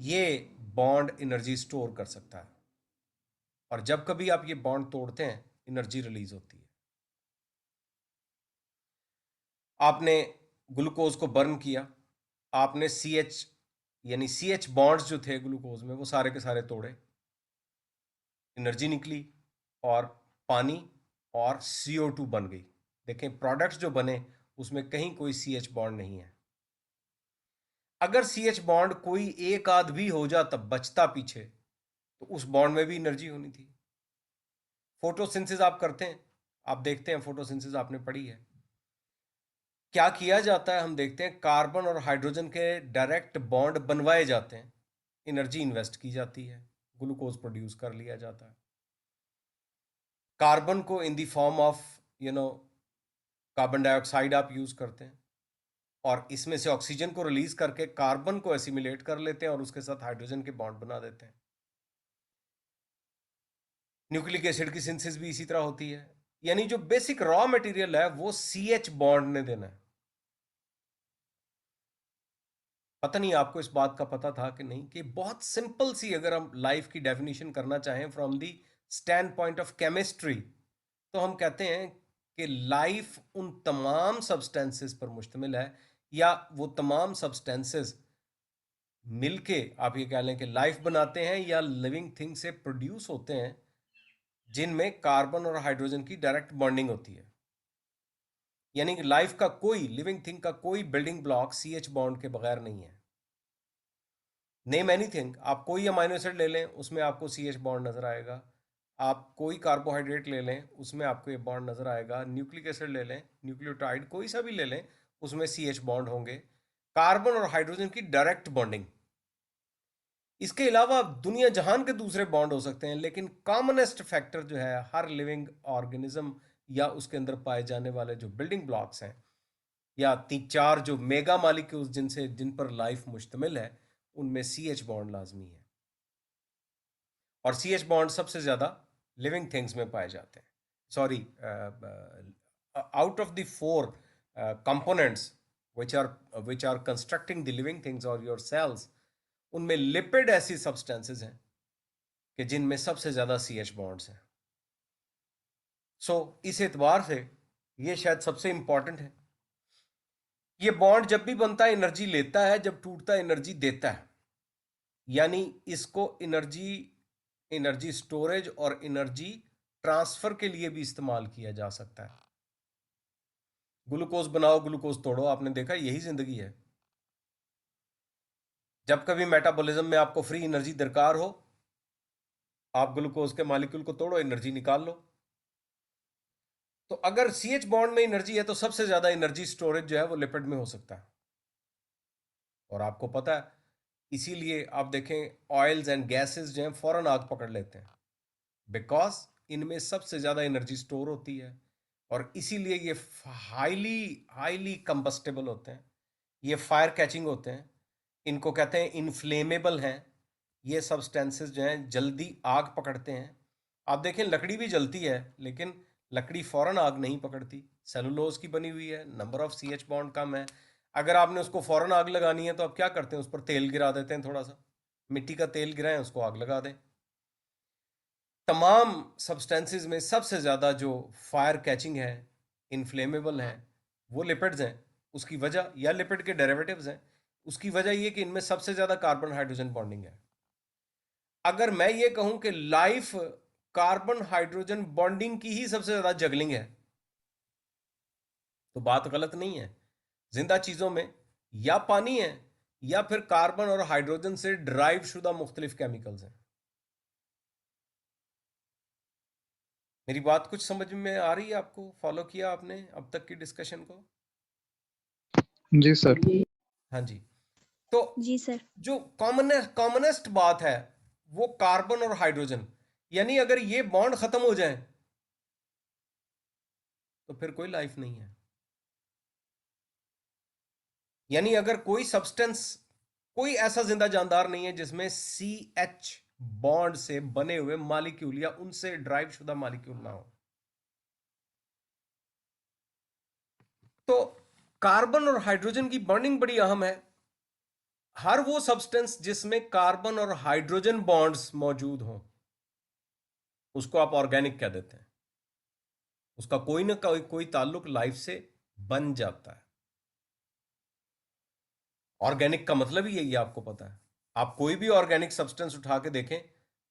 ये bond energy store कर सकता है, और जब कभी आप ये बॉन्ड तोड़ते हैं एनर्जी रिलीज होती है। आपने ग्लूकोज को बर्न किया, आपने सी एच यानी सी एच बॉन्ड्स जो थे ग्लूकोज में वो सारे के सारे तोड़े, एनर्जी निकली, और पानी और CO2 बन गई। देखें प्रोडक्ट्स जो बने उसमें कहीं कोई सी एच बॉन्ड नहीं है। अगर सी एच बॉन्ड कोई एक आध भी हो जाता बचता पीछे, तो उस बॉन्ड में भी एनर्जी होनी थी। फोटोसिंथेसिस आप करते हैं, आप देखते हैं फोटोसिंथेसिस आपने पढ़ी है। क्या किया जाता है हम देखते हैं, कार्बन और हाइड्रोजन के डायरेक्ट बॉन्ड बनवाए जाते हैं, एनर्जी इन्वेस्ट की जाती है, ग्लूकोज प्रोड्यूस कर लिया जाता है। कार्बन को in the form of carbon dioxide आप यूज करते हैं, और इसमें से ऑक्सीजन को रिलीज करके कार्बन को एसिमिलेट कर लेते हैं और उसके साथ हाइड्रोजन के बॉन्ड बना देते हैं। न्यूक्लिक एसिड की सिंथेसिस भी इसी तरह होती है। यानी जो बेसिक रॉ मटेरियल है वो सी एच बॉन्ड ने देना है। पता नहीं आपको इस बात का पता था कि नहीं, कि बहुत सिंपल सी अगर हम लाइफ की डेफिनेशन करना चाहें from the stand point of chemistry, तो हम कहते हैं कि लाइफ उन तमाम सब्सटेंसेस पर मुश्तमिल है, या वो तमाम सब्सटेंसेस मिलके आप ये कह लें कि लाइफ बनाते हैं या लिविंग थिंग से प्रोड्यूस होते हैं, जिनमें कार्बन और हाइड्रोजन की डायरेक्ट बॉन्डिंग होती है। यानी कि लाइफ का कोई, लिविंग थिंग का कोई building block C H bond के बगैर नहीं है। नेम एनीथिंग, आप कोई अमाइनो एसिड ले लें उसमें आपको सी एच बॉन्ड नजर आएगा, आप कोई कार्बोहाइड्रेट ले लें उसमें आपको ये बॉन्ड नजर आएगा, न्यूक्लिक एसिड ले लें, न्यूक्लियोटाइड कोई सा भी ले लें उसमें सी एच बॉन्ड होंगे। कार्बन और हाइड्रोजन की डायरेक्ट बॉन्डिंग। इसके अलावा दुनिया जहान के दूसरे बॉन्ड हो सकते हैं, लेकिन कॉमनेस्ट फैक्टर जो है हर लिविंग ऑर्गेनिज्म या उसके अंदर पाए जाने वाले जो बिल्डिंग ब्लॉक्स हैं, या तीन चार जो मेगा मालिक्यूल्स जिन पर लाइफ मुश्तमिल है, उनमें सी एच बॉन्ड लाजमी है। और सी एच बॉन्ड सबसे ज़्यादा लिविंग थिंग्स में पाए जाते हैं। Sorry, out of the four components which are which are constructing the living things or your cells, उनमें लिपिड ऐसी सब्सटेंसेस हैं कि जिनमें सबसे ज़्यादा सी एच बॉन्ड्स हैं। सो इस एतबार से ये शायद सबसे इंपॉर्टेंट है। ये बॉन्ड जब भी बनता है एनर्जी लेता है, जब टूटता है एनर्जी देता है। यानी इसको एनर्जी एनर्जी स्टोरेज और एनर्जी ट्रांसफर के लिए भी इस्तेमाल किया जा सकता है। ग्लूकोज बनाओ ग्लूकोज तोड़ो, आपने देखा यही जिंदगी है। जब कभी मेटाबॉलिज्म में आपको फ्री एनर्जी दरकार हो, आप ग्लूकोज के मॉलिक्यूल को तोड़ो, एनर्जी निकाल लो। तो अगर सी एच बॉन्ड में एनर्जी है तो सबसे ज्यादा एनर्जी स्टोरेज जो है वो लिपिड में हो सकता है। और आपको पता है, इसीलिए आप देखें ऑयल्स एंड गैसेस जो हैं फौरन आग पकड़ लेते हैं, बिकॉज इनमें सबसे ज़्यादा एनर्जी स्टोर होती है, और इसीलिए ये हाईली हाईली कंबस्टेबल होते हैं, ये फायर कैचिंग होते हैं, इनको कहते हैं इनफ्लेमेबल हैं। ये सब्सटेंसेस जो हैं जल्दी आग पकड़ते हैं। आप देखें लकड़ी भी जलती है, लेकिन लकड़ी फ़ौरन आग नहीं पकड़ती, सेलुलोज की बनी हुई है, number of C H bond कम है। अगर आपने उसको फ़ौरन आग लगानी है तो आप क्या करते हैं, उस पर तेल गिरा देते हैं, थोड़ा सा मिट्टी का तेल गिराएं, उसको आग लगा दें। तमाम सब्सटेंसेस में सबसे ज़्यादा जो फायर कैचिंग है, इनफ्लेमेबल है, वो लिपिड्स हैं। उसकी वजह, या लिपिड के डेरिवेटिव्स हैं, उसकी वजह ये कि इनमें सबसे ज़्यादा कार्बन हाइड्रोजन बॉन्डिंग है। अगर मैं ये कहूं कि लाइफ कार्बन हाइड्रोजन बॉन्डिंग की ही सबसे ज़्यादा जगलिंग है, तो बात गलत नहीं है। जिंदा चीज़ों में या पानी है, या फिर कार्बन और हाइड्रोजन से ड्राइव शुदा मुख्तलिफ केमिकल्स हैं। मेरी बात कुछ समझ में आ रही है आपको? फॉलो किया आपने अब तक की डिस्कशन को? जी सर। हाँ जी। तो जी सर। जो कॉमनेस्ट बात है वो कार्बन और हाइड्रोजन, यानी अगर ये बॉन्ड खत्म हो जाए तो फिर कोई लाइफ नहीं है। यानी अगर कोई सब्सटेंस, कोई ऐसा जिंदा जानदार नहीं है जिसमें सी एच बॉन्ड से बने हुए मालिक्यूल या उनसे ड्राइव शुदा मालिक्यूल ना हो। तो कार्बन और हाइड्रोजन की बॉन्डिंग बड़ी अहम है। हर वो सब्सटेंस जिसमें कार्बन और हाइड्रोजन बॉन्ड्स मौजूद हों, उसको आप ऑर्गेनिक कह देते हैं। उसका कोई ना कोई ताल्लुक लाइफ से बन जाता है। ऑर्गेनिक का मतलब ही यही है, आपको पता है। आप कोई भी ऑर्गेनिक सब्सटेंस उठा के देखें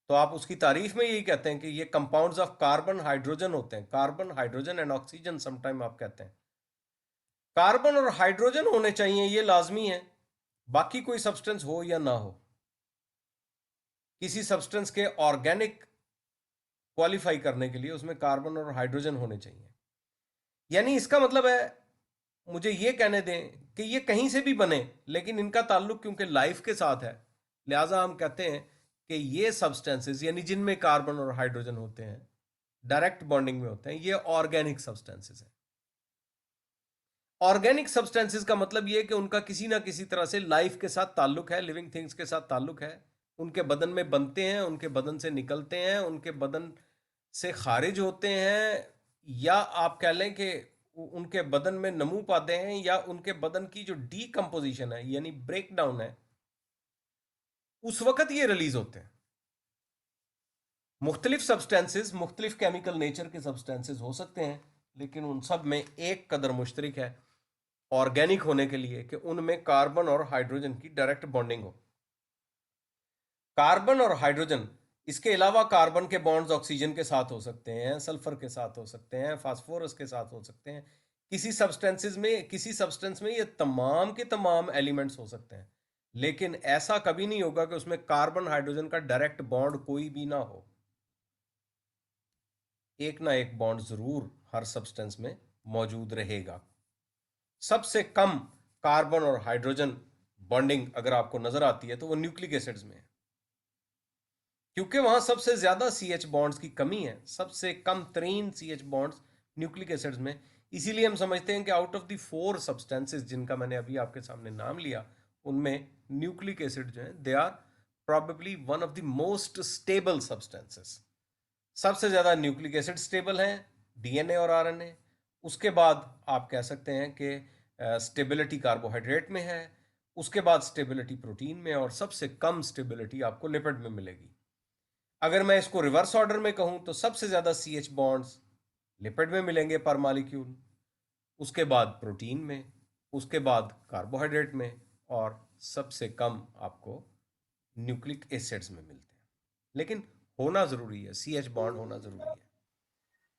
तो आप उसकी तारीफ में यही कहते हैं कि ये कंपाउंड्स ऑफ कार्बन हाइड्रोजन होते हैं। Carbon hydrogen and oxygen sometime आप कहते हैं। कार्बन और हाइड्रोजन होने चाहिए, ये लाजमी है, बाकी कोई सब्सटेंस हो या ना हो। किसी सब्सटेंस के ऑर्गेनिक क्वालिफाई करने के लिए उसमें कार्बन और हाइड्रोजन होने चाहिए। यानी इसका मतलब है, मुझे ये कहने दें कि ये कहीं से भी बने, लेकिन इनका ताल्लुक क्योंकि लाइफ के साथ है, लिहाजा हम कहते हैं कि ये सब्सटेंसेस, यानी जिनमें कार्बन और हाइड्रोजन होते हैं, डायरेक्ट बॉन्डिंग में होते हैं, ये ऑर्गेनिक सब्सटेंसेस हैं। ऑर्गेनिक सब्सटेंसेस का मतलब ये है कि उनका किसी ना किसी तरह से लाइफ के साथ ताल्लुक है, लिविंग थिंग्स के साथ ताल्लुक है। उनके बदन में बनते हैं, उनके बदन से निकलते हैं, उनके बदन से खारिज होते हैं, या आप कह लें कि उनके बदन में नमू पाते हैं, या उनके बदन की जो डीकम्पोजिशन है यानी ब्रेक डाउन है, उस वक्त ये रिलीज होते हैं। मुख्तलिफ सब्सटेंसेस मुख्तलिफ केमिकल नेचर के सब्सटेंसेस हो सकते हैं, लेकिन उन सब में एक कदर मुश्तरक है ऑर्गेनिक होने के लिए कि उनमें कार्बन और हाइड्रोजन की डायरेक्ट बॉन्डिंग हो। कार्बन और हाइड्रोजन, इसके अलावा कार्बन के बॉन्ड्स ऑक्सीजन के साथ हो सकते हैं, सल्फर के साथ हो सकते हैं, फास्फोरस के साथ हो सकते हैं। किसी सब्सटेंस में ये तमाम के तमाम एलिमेंट्स हो सकते हैं, लेकिन ऐसा कभी नहीं होगा कि उसमें कार्बन हाइड्रोजन का डायरेक्ट बॉन्ड कोई भी ना हो। एक ना एक बॉन्ड जरूर हर सब्सटेंस में मौजूद रहेगा। सबसे कम कार्बन और हाइड्रोजन बॉन्डिंग अगर आपको नजर आती है तो वो न्यूक्लिक एसिड्स में है, क्योंकि वहां सबसे ज्यादा CH बॉन्ड्स की कमी है, सबसे कम तरीन CH बॉन्ड्स न्यूक्लिक एसिड्स में। इसीलिए हम समझते हैं कि आउट ऑफ द 4 सब्सटेंसेस जिनका मैंने अभी आपके सामने नाम लिया, उनमें न्यूक्लिक एसिड जो है they are probably one of the most stable substances. सबसे ज्यादा न्यूक्लिक एसिड स्टेबल हैं, DNA और RNA। उसके बाद आप कह सकते हैं कि स्टेबिलिटी कार्बोहाइड्रेट में है, उसके बाद स्टेबिलिटी प्रोटीन में, और सबसे कम स्टेबिलिटी आपको लिपिड में मिलेगी। अगर मैं इसको रिवर्स ऑर्डर में कहूं तो सबसे ज्यादा CH बॉन्ड्स लिपिड में मिलेंगे पर मॉलिक्यूल, उसके बाद प्रोटीन में, उसके बाद कार्बोहाइड्रेट में, और सबसे कम आपको न्यूक्लिक एसिड्स में मिलते हैं। लेकिन होना जरूरी है, CH बॉन्ड होना जरूरी है।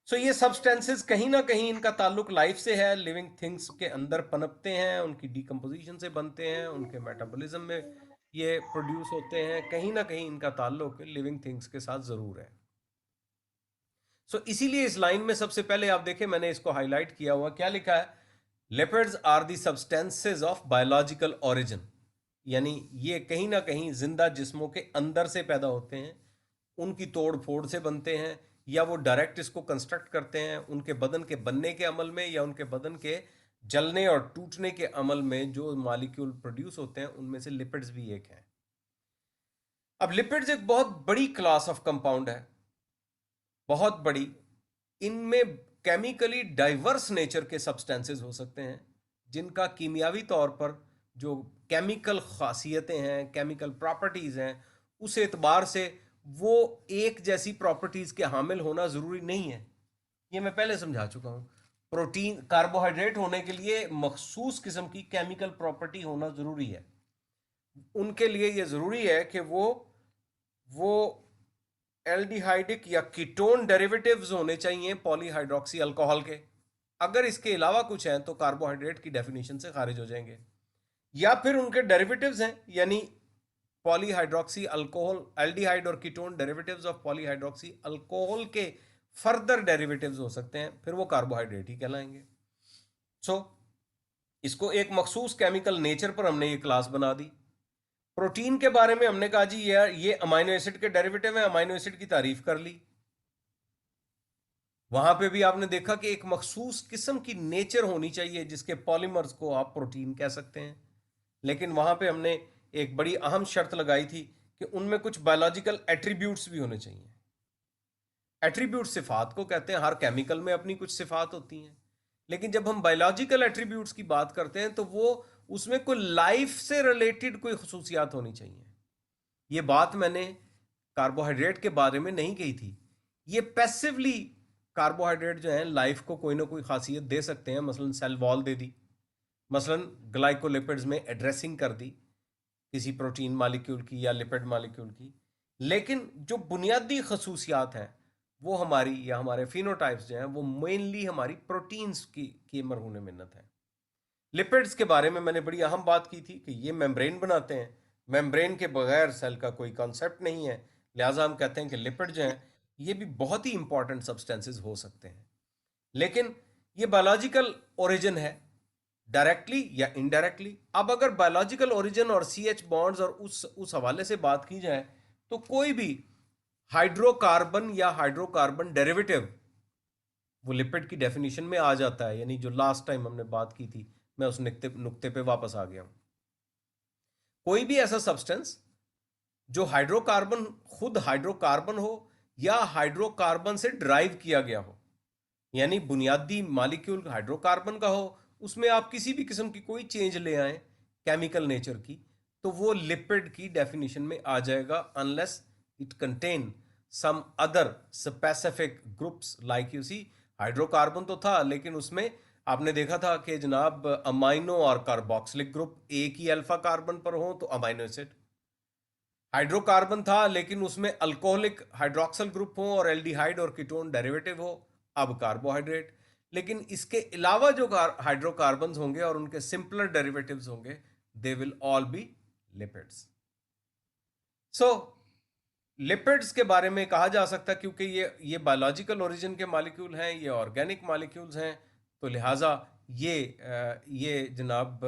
सो ये सब्सटेंसेस कहीं ना कहीं इनका ताल्लुक लाइफ से है, लिविंग थिंग्स के अंदर पनपते हैं, उनकी डीकम्पोजिशन से बनते हैं, उनके मेटाबॉलिज्म में ये प्रोड्यूस होते हैं, कहीं ना कहीं इनका ताल्लुक लिविंग थिंग्स के साथ जरूर है। इसीलिए इस लाइन में सबसे पहले आप देखें, मैंने इसको हाईलाइट किया हुआ, क्या लिखा है? Lipids are the substances of biological origin. यानी ये कहीं ना कहीं जिंदा जिस्मों के अंदर से पैदा होते हैं, उनकी तोड़ फोड़ से बनते हैं, या वो डायरेक्ट इसको कंस्ट्रक्ट करते हैं उनके बदन के बनने के अमल में, या उनके बदन के जलने और टूटने के अमल में जो मॉलिक्यूल प्रोड्यूस होते हैं, उनमें से लिपिड्स भी एक है। अब लिपिड्स एक बहुत बड़ी क्लास ऑफ कंपाउंड है, बहुत बड़ी। इनमें केमिकली डाइवर्स नेचर के सब्सटेंसेस हो सकते हैं, जिनका कीमियावी तौर पर जो केमिकल खासियतें हैं, केमिकल प्रॉपर्टीज हैं, उस एतबार से वो एक जैसी प्रॉपर्टीज के हामिल होना जरूरी नहीं है। ये मैं पहले समझा चुका हूं। प्रोटीन, कार्बोहाइड्रेट होने के लिए मखसूस किस्म की केमिकल प्रॉपर्टी होना जरूरी है। उनके लिए ये जरूरी है कि वो एल्डिहाइडिक या कीटोन डेरिवेटिव्स होने चाहिए पॉलीहाइड्रोक्सी अल्कोहल के। अगर इसके अलावा कुछ है तो कार्बोहाइड्रेट की डेफिनेशन से खारिज हो जाएंगे। या फिर उनके डेरिवेटिव्स हैं, यानी पॉलीहाइड्रोक्सी अल्कोहल, एल्डिहाइड और ketone derivatives of polyhydroxy alcohol के फर्दर डेरिवेटिव्स हो सकते हैं, फिर वो कार्बोहाइड्रेट ही कहलाएंगे। सो इसको एक मखसूस केमिकल नेचर पर हमने ये क्लास बना दी। प्रोटीन के बारे में हमने कहा जी ये अमाइनो एसिड के डेरिवेटिव है, अमाइनो एसिड की तारीफ कर ली। वहां पे भी आपने देखा कि एक मखसूस किस्म की नेचर होनी चाहिए जिसके पॉलीमर्स को आप प्रोटीन कह सकते हैं। लेकिन वहां पे हमने एक बड़ी अहम शर्त लगाई थी कि उनमें कुछ बायोलॉजिकल एट्रीब्यूट्स भी होने चाहिए। एट्रीब्यूट सिफात को कहते हैं, हर केमिकल में अपनी कुछ सिफात होती हैं, लेकिन जब हम बायोलॉजिकल एट्रीब्यूट्स की बात करते हैं तो वो उसमें कोई लाइफ से रिलेटेड कोई खसूसियात होनी चाहिए। ये बात मैंने कार्बोहाइड्रेट के बारे में नहीं कही थी। ये पैसिवली कार्बोहाइड्रेट जो है लाइफ को कोई ना कोई खासियत दे सकते हैं, मसलन सेल वॉल दे दी, मसलन ग्लाइकोलिपिड्स में एड्रेसिंग कर दी किसी प्रोटीन मालिक्यूल की या लिपिड मालिक्यूल की। लेकिन जो बुनियादी खसूसियात हैं वो हमारी या हमारे फिनोटाइप्स जो हैं वो मेनली हमारी प्रोटीन्स की मरहून मिन्नत है। लिपिड्स के बारे में मैंने बड़ी अहम बात की थी कि ये मेम्ब्रेन बनाते हैं, मेम्ब्रेन के बगैर सेल का कोई कॉन्सेप्ट नहीं है, लिहाजा हम कहते हैं कि लिपिड जो हैं ये भी बहुत ही इंपॉर्टेंट सब्सटेंसेस हो सकते हैं। लेकिन ये बायोलॉजिकल ओरिजिन है, डायरेक्टली या इनडायरेक्टली। अब अगर बायोलॉजिकल ओरिजिन और सी एच बॉन्ड्स और उस हवाले से बात की जाए तो कोई भी हाइड्रोकार्बन या हाइड्रोकार्बन डेरिवेटिव वो लिपिड की डेफिनेशन में आ जाता है। यानी जो लास्ट टाइम हमने बात की थी, मैं उस नुक्ते पे वापस आ गया हूं। कोई भी ऐसा सब्सटेंस जो हाइड्रोकार्बन, खुद हाइड्रोकार्बन हो या हाइड्रोकार्बन से ड्राइव किया गया हो, यानी बुनियादी मॉलिक्यूल हाइड्रोकार्बन का हो, उसमें आप किसी भी किस्म की कोई चेंज ले आए केमिकल नेचर की, तो वो लिपिड की डेफिनेशन में आ जाएगा, unless it contain some other specific groups. Like you see, hydrocarbon तो था लेकिन उसमें आपने देखा था कि जनाब अमाइनो और कार्बोक्सिलिक ग्रुप एक ही अल्फा कार्बन पर हो तो अमाइनो एसिड। हाइड्रोकार्बन था लेकिन उसमें अल्कोहलिक हाइड्रोक्सल ग्रुप हो और एल्डिहाइड और कीटोन डेरिवेटिव हो, अब कार्बोहाइड्रेट। लेकिन इसके अलावा जो हाइड्रोकार्बन्स होंगे और उनके सिंपलर डेरिवेटिव्स होंगे, they will all B lipids. So lipids के बारे में कहा जा सकता है क्योंकि ये बायोलॉजिकल ओरिजिन के मॉलिक्यूल हैं, ये ऑर्गेनिक मॉलिक्यूल्स हैं, तो लिहाजा ये जनाब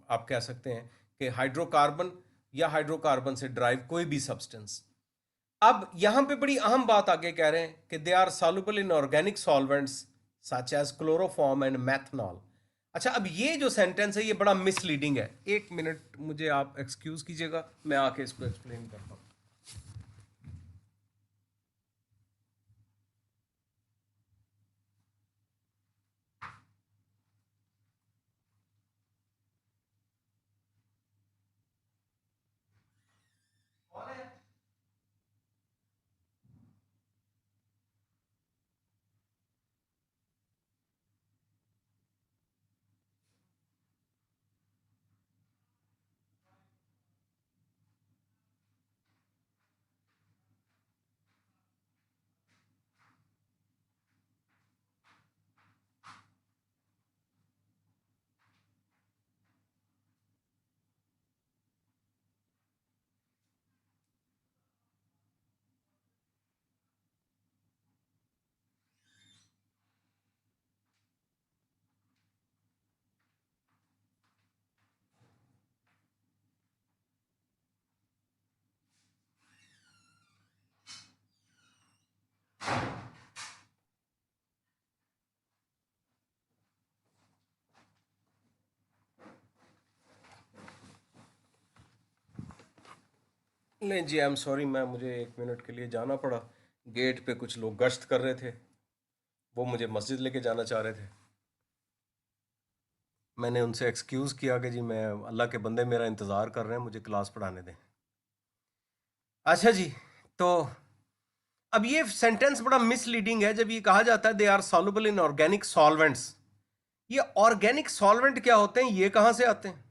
आप कह सकते हैं कि हाइड्रोकार्बन या हाइड्रोकार्बन से ड्राइव कोई भी सब्सटेंस। अब यहां पे बड़ी अहम बात आगे कह रहे हैं कि they are soluble in organic solvents such as chloroform and methanol. अच्छा, अब ये जो सेंटेंस है ये बड़ा मिसलीडिंग है। एक मिनट मुझे आप एक्सक्यूज कीजिएगा, मैं आके इसको एक्सप्लेन करता हूं। नहीं जी, आई एम सॉरी, मुझे एक मिनट के लिए जाना पड़ा। गेट पे कुछ लोग गश्त कर रहे थे, वो मुझे मस्जिद लेके जाना चाह रहे थे। मैंने उनसे एक्सक्यूज़ किया कि जी मैं, अल्लाह के बंदे मेरा इंतज़ार कर रहे हैं, मुझे क्लास पढ़ाने दें। अच्छा जी, तो अब ये सेंटेंस बड़ा मिसलीडिंग है जब ये कहा जाता है they are soluble in organic solvents. ये ऑर्गेनिक सॉल्वेंट क्या होते हैं, ये कहाँ से आते हैं?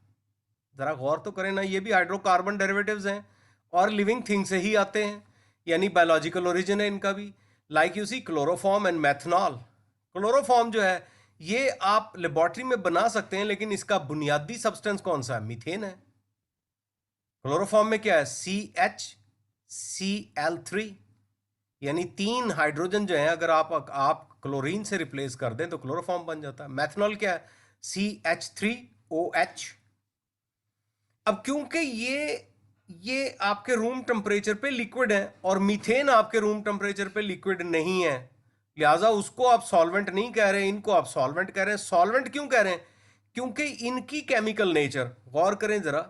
ज़रा गौर तो करें ना, ये भी हाइड्रोकार्बन डेरिवेटिव्स हैं और लिविंग थिंग से ही आते हैं, यानी बायोलॉजिकल ओरिजिन है इनका भी। Like you see chloroform and methanol. Chloroform जो है ये आप लेबोरेटरी में बना सकते हैं, लेकिन इसका बुनियादी सब्सटेंस कौन सा है? मीथेन है। क्लोरोफॉर्म में क्या है? CH, Cl3, यानी 3 हाइड्रोजन जो है अगर आप क्लोरीन से रिप्लेस कर दें तो क्लोरोफॉर्म बन जाता है। मैथनॉल क्या है? CH3OH। अब क्योंकि ये आपके रूम टेम्परेचर पे लिक्विड है और मीथेन आपके रूम टेम्परेचर पे लिक्विड नहीं है, लिहाजा उसको आप सॉल्वेंट नहीं कह रहे, इनको आप सॉल्वेंट कह रहे हैं। सॉल्वेंट क्यों कह रहे हैं? क्योंकि इनकी केमिकल नेचर, गौर करें जरा,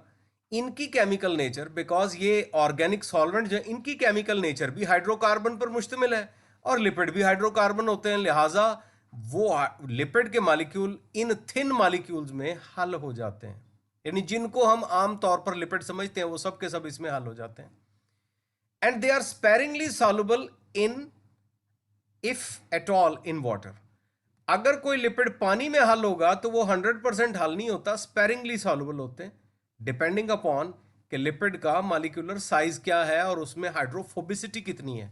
इनकी केमिकल नेचर, बिकॉज ये ऑर्गेनिक सॉल्वेंट जो है इनकी केमिकल नेचर भी हाइड्रोकार्बन पर मुश्तमिल है और लिपिड भी हाइड्रोकार्बन होते हैं, लिहाजा वो लिपिड के मॉलिक्यूल इन थिन मॉलिक्यूल्स में हल हो जाते हैं, यानी जिनको हम आम तौर पर लिपिड समझते हैं वो सब के सब इसमें हल हो जाते हैं। And they are sparingly soluble in, if at all, in water. अगर कोई लिपिड पानी में हल होगा तो वो 100% हल नहीं होता, स्पेरिंगली सॉल्युबल होते हैं, डिपेंडिंग अपॉन कि लिपिड का मॉलिक्यूलर साइज क्या है और उसमें हाइड्रोफोबिसिटी कितनी है।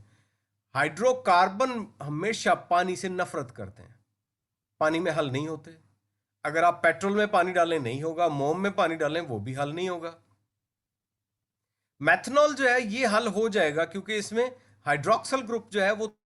हाइड्रोकार्बन हमेशा पानी से नफरत करते हैं, पानी में हल नहीं होते। अगर आप पेट्रोल में पानी डालें नहीं होगा, मोम में पानी डालें वो भी हल नहीं होगा। मैथनॉल जो है ये हल हो जाएगा क्योंकि इसमें हाइड्रोक्सल ग्रुप जो है वो